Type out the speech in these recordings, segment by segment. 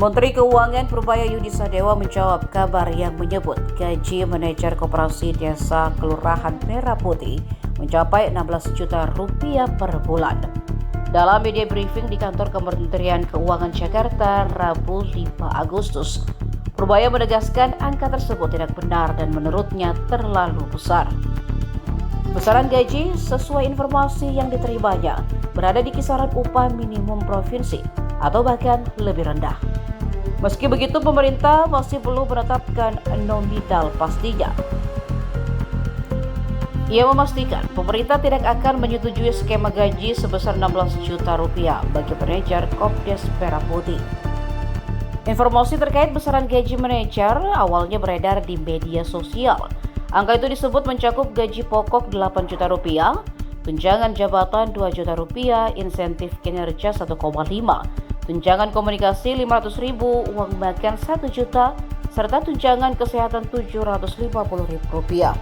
Menteri Keuangan Purbaya Sadewa menjawab kabar yang menyebut gaji manajer Koperasi Desa Kelurahan Merah Putih mencapai 16 juta rupiah per bulan. Dalam media briefing di kantor Kementerian Keuangan Jakarta Rabu 5 Agustus, Purbaya menegaskan angka tersebut tidak benar dan menurutnya terlalu besar. Besaran gaji sesuai informasi yang diterimanya berada di kisaran upah minimum provinsi atau bahkan lebih rendah. Meski begitu, pemerintah masih belum menetapkan nominal pastinya. Ia memastikan pemerintah tidak akan menyetujui skema gaji sebesar 16 juta rupiah bagi manajer Kopdes Merah Putih. Informasi terkait besaran gaji manajer awalnya beredar di media sosial. Angka itu disebut mencakup gaji pokok 8 juta rupiah, tunjangan jabatan 2 juta rupiah, insentif kinerja 1,5, tunjangan komunikasi 500.000, uang makan 1 juta, serta tunjangan kesehatan 750.000 rupiah.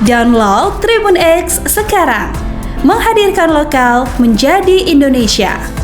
Download Tribun X sekarang, menghadirkan lokal menjadi Indonesia.